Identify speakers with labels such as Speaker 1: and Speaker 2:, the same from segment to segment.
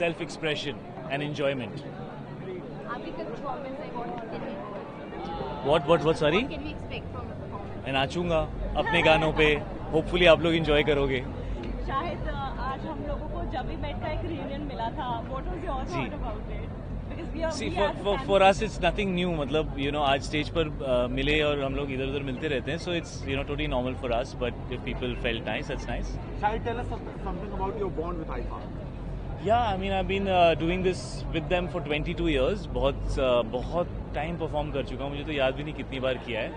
Speaker 1: self-expression and enjoyment.
Speaker 2: आपकी performance like what can we
Speaker 1: What? Sorry?
Speaker 2: what can we expect from the performance?
Speaker 1: मैं नाचूंगा अपने गानों पे. Hopefully आप लोग enjoy करोगे.
Speaker 3: शायद आज हम लोगों को जब भी बेट का एक रियूनियन मिला था, what was your
Speaker 1: ji.
Speaker 3: thought about it? Because we are
Speaker 1: See,
Speaker 3: we as a
Speaker 1: for
Speaker 3: family-
Speaker 1: us it's nothing new. मतलब आज स्टेज पर मिले और हम लोग इधर उधर मिलते रहते हैं. So it's totally normal for us. But if people felt nice, that's nice.
Speaker 4: Shall tell us something about your bond with Haifa?
Speaker 1: Yeah, I mean I've been doing this with them for 22 years. बहुत time perform कर चुका हूँ. मुझे तो याद भी नहीं कितनी बार किया है.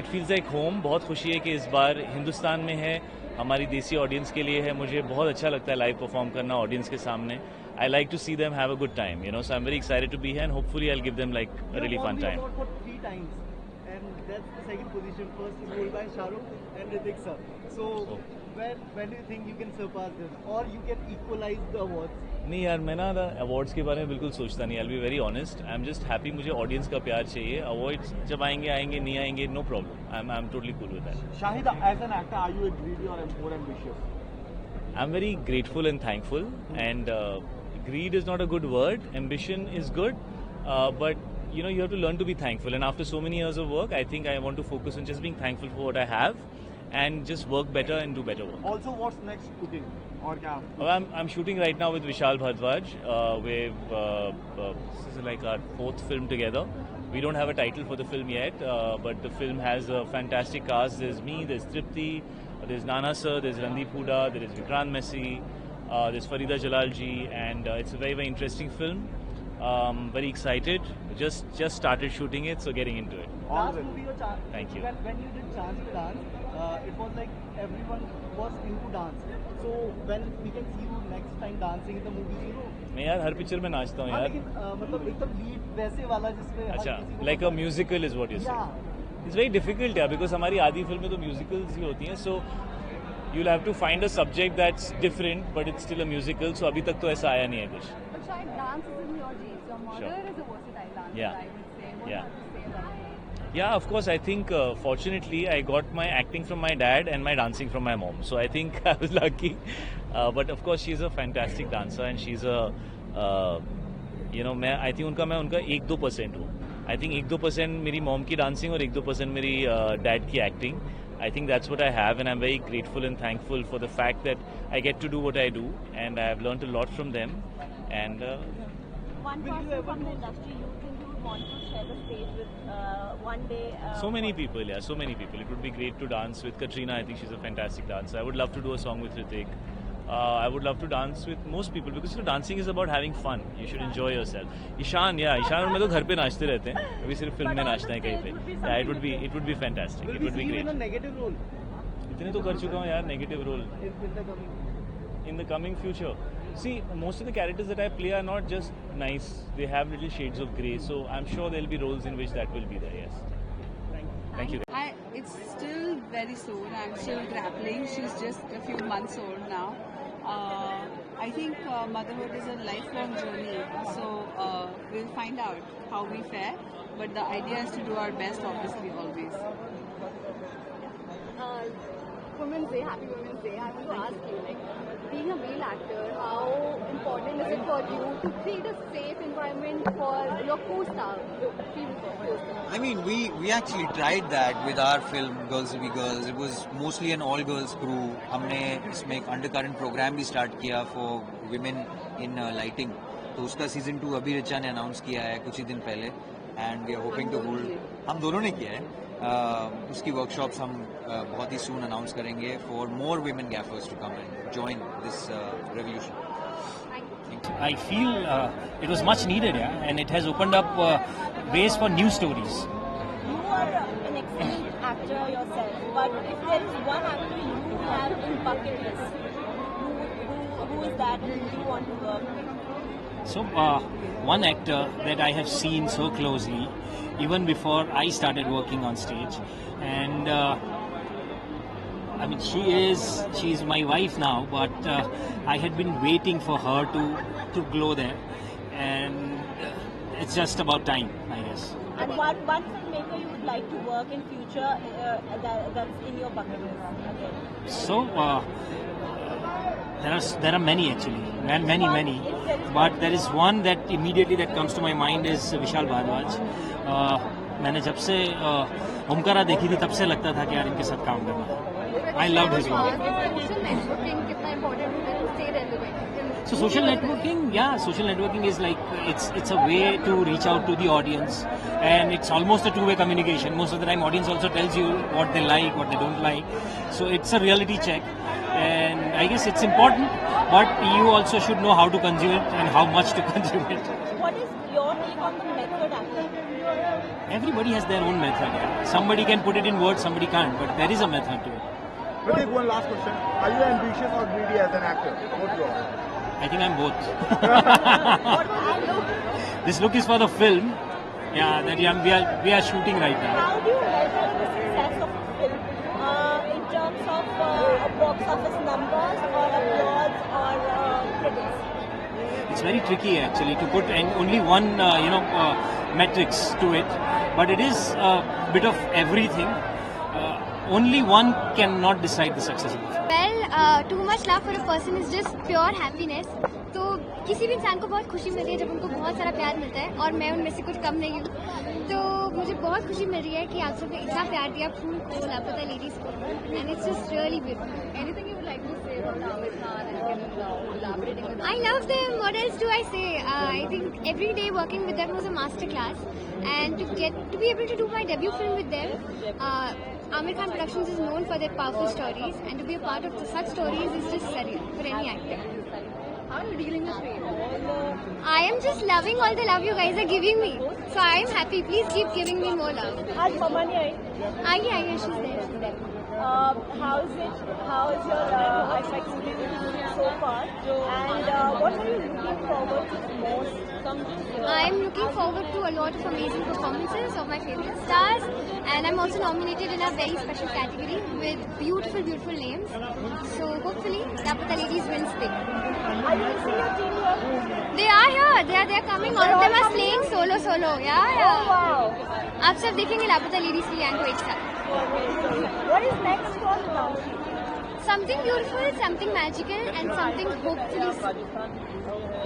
Speaker 1: It feels like home. बहुत खुशी है कि इस बार हिंदुस्तान में है. हमारी देसी ऑडियंस के लिए है. मुझे बहुत अच्छा लगता है लाइव परफॉर्म करना ऑडियंस के सामने. I like to see them have a good time, so I'm very excited to be here and hopefully I'll give them like a really fun time.
Speaker 5: You have won the award for 3 times and that's the second position. First is held by Shah Rukh and Hrithik sir. So when do you think you can surpass them or you can equalize the awards?
Speaker 1: नहीं यार, मैं ना awards के बारे में बिल्कुल सोचता नहीं. I'll be very honest. I'm just happy. मुझे ऑडियंस का प्यार चाहिए. अवार्ड्स जब आएंगे नहीं आएंगे, no problem. I'm totally cool with that.
Speaker 4: Shahid, as an actor, are you a greedy or more ambitious?
Speaker 1: I'm very grateful and thankful, and greed is not a good word. Ambition is good, but you have to learn to be thankful. And after so many years of work, I think I want to focus on just being thankful for what I have, and just work better and do better work.
Speaker 4: Also, what's next cooking? Or kya?
Speaker 1: Well, I'm shooting right now with Vishal Bhardwaj. This is like our 4th film together. We don't have a title for the film yet, but the film has a fantastic cast. There's me, there's Tripti, there's Nana Sir, there's Randeep Hooda, there is Vikrant Messi, there's Farida Jalalji, and it's a very, very interesting film. Very excited. Just started shooting it, so getting into it.
Speaker 5: Last movie your chance.
Speaker 1: Thank you.
Speaker 5: When you did Chance to Dance, it was like everyone was into dance. So when we can see you next time dancing in the movies,
Speaker 1: मैं यार हर picture में नाचता हूँ
Speaker 5: हाँ,
Speaker 1: यार.
Speaker 5: लेकिन मतलब एकदम लीड वैसे वाला जिसमें हर
Speaker 1: अच्छा,
Speaker 5: किसी को
Speaker 1: like a
Speaker 5: पसंद-
Speaker 1: musical is what you're saying.
Speaker 5: Yeah.
Speaker 1: It's very difficult यार, because हमारी आधी फिल्में तो musicals ही होती हैं. So you'll have to find a subject that's different, but it's still a musical. So अभी तक तो ऐसा आया नहीं है कुछ.
Speaker 2: But शायद dance is in your genes. Your mother
Speaker 1: Sure.
Speaker 2: is a versatile dancer,
Speaker 1: Yeah.
Speaker 2: I would say. What
Speaker 1: Yeah.
Speaker 2: do you have to say about that?
Speaker 1: Yeah, of course. I think fortunately I got my acting from my dad and my dancing from my mom. So I think I was lucky. But of course she's a fantastic dancer and she's a I think मैं उनका 1-2% हूँ. I think 1-2% मेरी mom की dancing और 1-2% मेरी dad की acting. I think that's what I have, and I'm very grateful and thankful for the fact that I get to do what I do, and I have learned a lot from them. And
Speaker 3: One
Speaker 5: Will you
Speaker 3: person
Speaker 5: ever
Speaker 3: from the
Speaker 5: do-
Speaker 3: industry you think you would want to share the stage with one day?
Speaker 1: so many people, yeah, so many people. It would be great to dance with Katrina. I think she's a fantastic dancer. I would love to do a song with Hrithik. I would love to dance with most people because dancing is about having fun. You should enjoy yourself. Ishan और मैं तो घर पे नाचते रहते हैं. अभी सिर्फ फिल्म में नाचते हैं कहीं पे. Yeah, it would be fantastic.
Speaker 5: Will
Speaker 1: It
Speaker 5: we
Speaker 1: would be
Speaker 5: see you in a
Speaker 1: great.
Speaker 5: negative role
Speaker 1: इतने तो कर चुका हूँ यार negative role
Speaker 5: in the coming?
Speaker 1: in the coming future. See, most of the characters that I play are not just nice. They have little shades of grey. So I'm sure there'll be roles in which that will be there. Yes. Thank you.
Speaker 6: It's still very soon. I'm still grappling. She's just a few months old now. I think motherhood is a lifelong journey. So we'll find out how we fare. But the idea is to do our best, obviously, always.
Speaker 2: Women's Day, happy Women's Day. I want to ask you, like, being a male actor, how important is it for you to create a safe environment for your co-star, your female co-star?
Speaker 7: I mean, we actually tried that with our film Girls Will Be Girls. It was mostly an all-girls crew. हमने इसमें एक undercurrent program भी start किया for women in lighting. तो उसका season 2 अभी ऋचा ने announce किया है कुछ ही दिन पहले. And we are hoping to hold. हम दोनों ने किया है. उसकी workshops हम बहुत ही soon announce करेंगे for more women gaffers to come and join this revolution.
Speaker 8: I feel it was much needed, yeah, and it has opened up ways for new stories.
Speaker 3: You are an excellent actor yourself, but if there is one actor you have in bucket list, who is that and who do you want to work with?
Speaker 8: So, one actor that I have seen so closely, even before I started working on stage, and I mean, she's my wife now, but I had been waiting for her to glow there, and it's just about time, I guess.
Speaker 3: And one filmmaker you would like to work in future that's in your bucket list again?
Speaker 8: So, There are many actually, many. But there is one that immediately that comes to my mind is Vishal Bhardwaj. मैंने जब से ओमकारा देखी थी तब से लगता था कि यार इनके साथ काम करना है. I loved his role.
Speaker 2: Social networking कितना important है to stay relevant.
Speaker 8: So social networking is like it's a way to reach out to the audience, and it's almost a two-way communication. Most of the time, audience also tells you what they like, what they don't like. So it's a reality check, and I guess it's important, but you also should know how to consume it and how much to consume it.
Speaker 3: What is your take on the method acting?
Speaker 8: Everybody has their own method. Somebody can put it in words, somebody can't, but there is a method to it.
Speaker 4: We'll take one last question. Are you ambitious or greedy as an actor? Both you are.
Speaker 8: I think I'm both. This look is for the film. Yeah, that we are shooting right now.
Speaker 3: How do you measure the success of a film in terms of box office numbers or applause or critics?
Speaker 8: It's very tricky actually to put only one metrics to it, but it is a bit of everything. Only one cannot decide the success of the film.
Speaker 2: Well, too much love for a person is just pure happiness. तो किसी भी इंसान को बहुत खुशी मिलती है जब उनको बहुत सारा प्यार मिलता है, और मैं उनमें से कुछ कम नहीं हूँ. तो मुझे बहुत खुशी मिल रही है कि आप सबने इतना प्यार दिया फूल को, लापता लेडीज को, and it's just really beautiful. Anything you would like to say about Aamir Khan and collaborating with them? I love them. What else do I say? I think every day working with them was a master class, and to be able to do my debut film with them. Amir Khan Productions is known for their powerful stories, and to be a part of such stories is just surreal for any actor. How are you dealing with fame? I am just loving all the love you guys are giving me. So I am happy. Please keep giving me more love.
Speaker 3: आज मम्मा नहीं आई.
Speaker 2: आइए, she's there.
Speaker 3: How is your experience so far? And what are you looking forward to the most?
Speaker 2: I am looking forward to a lot of amazing performances of my favorite stars, and I'm also nominated in a very special category with beautiful names. So hopefully, Lapata Ladies wins big.
Speaker 3: Are you going to see your team here?
Speaker 2: They are here. They are coming. All of them are playing solo. Yeah.
Speaker 3: Oh wow!
Speaker 2: आप सब देखेंगे लापता ladies की gang को एक साथ.
Speaker 3: What is next for the Bounty?
Speaker 2: Something beautiful, something magical, and something hopefully sweet.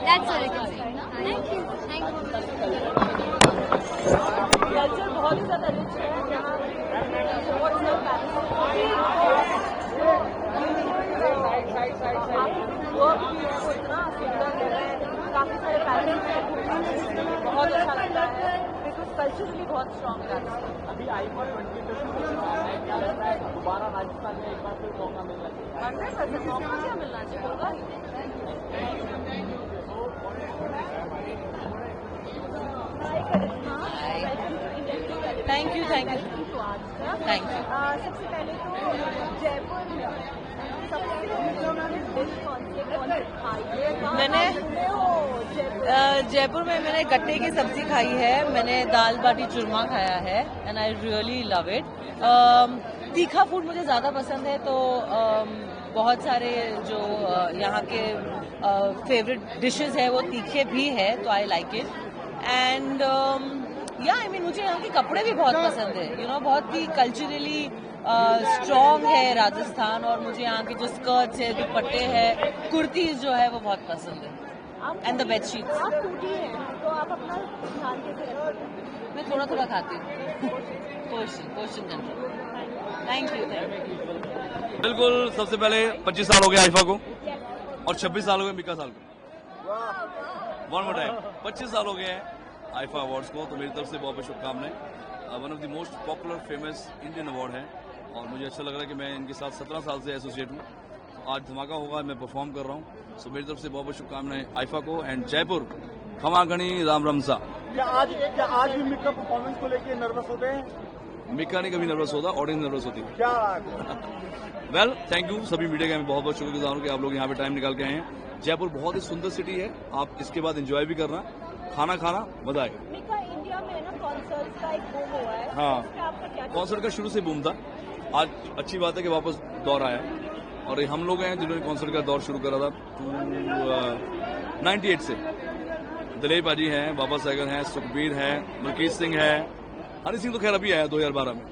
Speaker 2: That's all I can say. Thank you.
Speaker 3: Culture बहुत ही ज़्यादा रिच है जहाँ बहुत से वर्क भी इतना सुंदर है, काफ़ी सारे पैरेंट्स हैं, बहुत अच्छा लगता है बिकॉज कल्चरली बहुत स्ट्रॉन्ग है.
Speaker 4: अभी आईफा 20 का शुरू हुआ है, क्या लगता है दोबारा राजस्थान में एक बार फिर मौका मिलना चाहिए?
Speaker 3: 100% मौका क्या मिलना चाहिए होगा. Thank you.
Speaker 9: Thank you.
Speaker 3: सबसे पहले तो जयपुर में
Speaker 9: मैंने जयपुर में मैंने गट्टे की सब्जी खाई है, मैंने दाल बाटी चूरमा खाया है, and I really love it. तीखा फूड मुझे ज़्यादा पसंद है, तो बहुत सारे जो यहाँ के फेवरेट डिशेस है वो तीखे भी है, तो आई लाइक इट. एंड मुझे यहाँ के कपड़े भी बहुत पसंद है. बहुत ही कल्चरली स्ट्रॉन्ग है राजस्थान, और मुझे यहाँ के जो स्कर्ट्स है, दुपट्टे है, कुर्तीज जो है वो बहुत पसंद है. And the bedsheets.
Speaker 3: आप फूडी हैं तो आप अपना ध्यान कैसे रखते हैं?
Speaker 9: मैं थोड़ा खाती हूँ. Portion control. Thank you.
Speaker 10: बिल्कुल. सबसे पहले 25 साल हो गए आईफा को, और 26 साल हो गए मिका साल को. One more time. 25 साल हो गए हैं आईफा अवार्ड्स को, तो मेरी तरफ से बहुत बहुत शुभकामनाएं. One of the most popular famous Indian award है, और मुझे अच्छा लग रहा है कि मैं इनके साथ 17 साल से एसोसिएट हूँ. आज धमाका होगा, मैं परफॉर्म कर रहा हूँ. सो मेरी तरफ से बहुत बहुत शुभकामनाएं आईफा को. एंड जयपुर खमा खणी राम रमसा.
Speaker 4: क्या आज भी मिका परफॉर्मेंस को लेके नर्वस होते हैं?
Speaker 10: मिका नहीं कभी नर्वस होता, ऑडियंस नर्वस होती है.
Speaker 4: क्या
Speaker 10: वेल थैंक यू सभी मीडिया का. मैं बहुत बहुत शुक्रगुजार हूँ कि आप लोग यहाँ पे टाइम निकाल के आए हैं. जयपुर बहुत ही सुंदर सिटी है, आप इसके बाद एंजॉय भी करना, खाना मजा आएगा.
Speaker 3: इंडिया में ना कॉन्सर्ट का एक बूम हुआ है.
Speaker 10: हाँ, कॉन्सर्ट का शुरू से बूम था. आज अच्छी बात है कि वापस दौर आया है, और ये हम लोग हैं जिन्होंने कॉन्सर्ट का दौर शुरू करा था 98 से. दिलीप पाजी हैं, बाबा सागर हैं, सुखबीर हैं, मलकीत सिंह है, हनी सिंह तो खैर अभी आया 2012 में.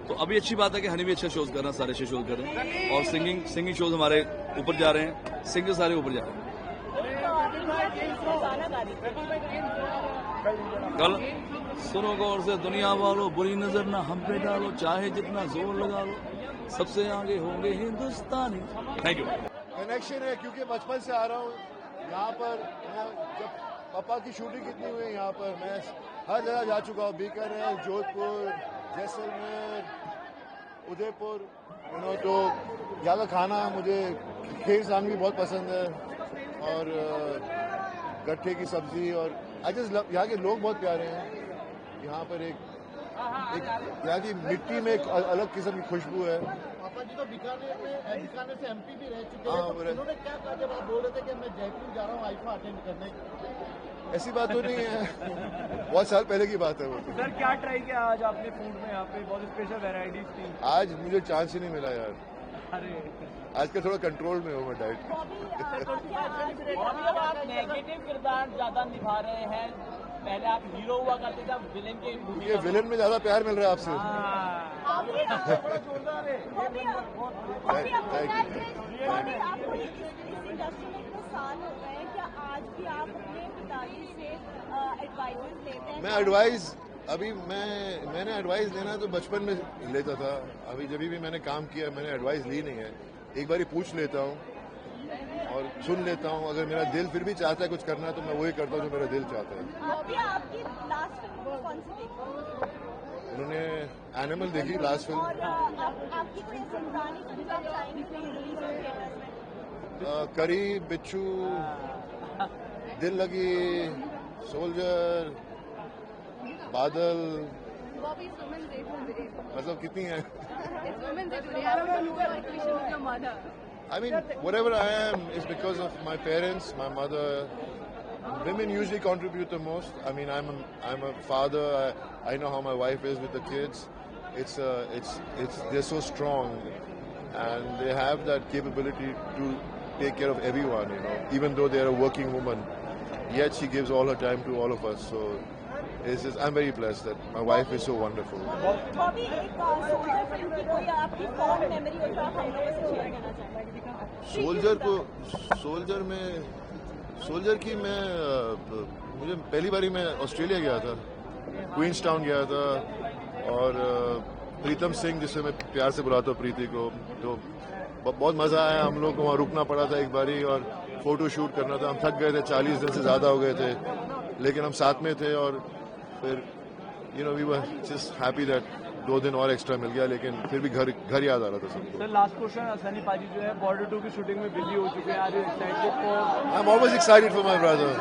Speaker 10: तो अभी अच्छी बात है कि हनी भी अच्छा शोज कर रहे हैं, सारे अच्छे शोज कर रहे हैं, और सिंगिंग शोज हमारे ऊपर जा रहे हैं, सिंगर सारे ऊपर जा रहे हैं। कल सुनो गौर से दुनिया वालों, बुरी नजर ना हम पे डालो, चाहे जितना जोर लगा लो, सबसे आगे होंगे हिंदुस्तानी। Thank you.
Speaker 11: कनेक्शन है क्योंकि बचपन से आ रहा हूँ यहाँ पर। मैं जब पापा की शूटिंग कितनी हुई यहाँ पर, मैं हर जगह जा चुका हूँ, बीकानेर, जोधपुर, जैसलमेर, उदयपुर, तो यहाँ का खाना मुझे खीर सांगवी बहुत पसंद है और गट्ठे की सब्जी, और आई जस्ट लव, यहाँ के लोग बहुत प्यारे हैं। यहाँ पर एक यहाँ की मिट्टी में एक अलग किस्म की खुशबू है।
Speaker 5: पापा जी तो बीकानेर से एमपी भी रह चुके हैं, तो उन्होंने क्या कहा जब आप बोल रहे थे कि मैं जयपुर जा रहा हूँ आईफा अटेंड करने?
Speaker 11: ऐसी बात तो नहीं है, बहुत साल पहले की बात है वो।
Speaker 4: सर क्या ट्राई किया आज आपने फूड में? यहाँ पे बहुत स्पेशल वेराइटीज थी।
Speaker 11: आज मुझे चांस ही नहीं मिला यार।
Speaker 4: अरे
Speaker 11: आज का थोड़ा कंट्रोल में हूँ मैं डाइट।
Speaker 4: आप नेगेटिव किरदार ज्यादा निभा रहे हैं, पहले आप हीरो हुआ करते थे, आप विलेन के
Speaker 11: ये विलेन में ज्यादा प्यार मिल रहा है आपसे।
Speaker 3: आपको इस इंडस्ट्री में इतने साल हो गए हैं, क्या आज भी आप अपने पिताजी से एडवाइस लेते हैं?
Speaker 11: मैं एडवाइस अभी मैंने एडवाइस लेना तो बचपन में लेता था। अभी जब भी मैंने काम किया मैंने एडवाइस ली नहीं है। एक बार ही पूछ लेता हूँ और सुन लेता हूँ। अगर मेरा दिल फिर भी चाहता है कुछ करना तो मैं वही करता हूँ जो मेरा दिल चाहता है।
Speaker 3: आपकी लास्ट फिल्म कौन सी देखी?
Speaker 11: उन्होंने एनिमल देखी लास्ट फिल्म।
Speaker 3: आपकी कोई पुरानी फिल्म आप चाहेंगे रिलीज हो थिएटर्स में?
Speaker 11: करी, बिच्छू, दिल लगी, सोल्जर, बादल, मतलब कितनी है? I mean, whatever I am is because of my parents, my mother. Women usually contribute the most. I mean, I'm a father. I know how my wife is with the kids. They're so strong, and they have that capability to take care of everyone. Even though they're a working woman, yet she gives all her time to all of us. So. I'm very blessed that my wife is so wonderful.
Speaker 3: Bobby, एक soldier film की कोई आपकी fond memory हो जो आप हम लोगों से शेयर करना चाहेंगे?
Speaker 11: सोल्जर की मुझे पहली बारी मैं ऑस्ट्रेलिया गया था, क्वींस टाउन गया था, और प्रीतम सिंह जिससे मैं प्यार से बुलाता हूँ प्रीति को, तो बहुत मजा आया। हम लोग को वहाँ रुकना पड़ा था एक बारी और फोटो शूट करना था। हम थक गए थे, 40 दिन से ज्यादा हो गए थे, लेकिन हम साथ में थे और फिर we were just happy that 2 दिन और एक्स्ट्रा मिल गया, लेकिन फिर भी घर याद आ रहा था सबको।
Speaker 4: सर लास्ट क्वेश्चन, सनी पाजी जो है बॉर्डर 2 की शूटिंग में बिजी हो चुके हैं, आज excited for?
Speaker 11: I am always excited for my brother.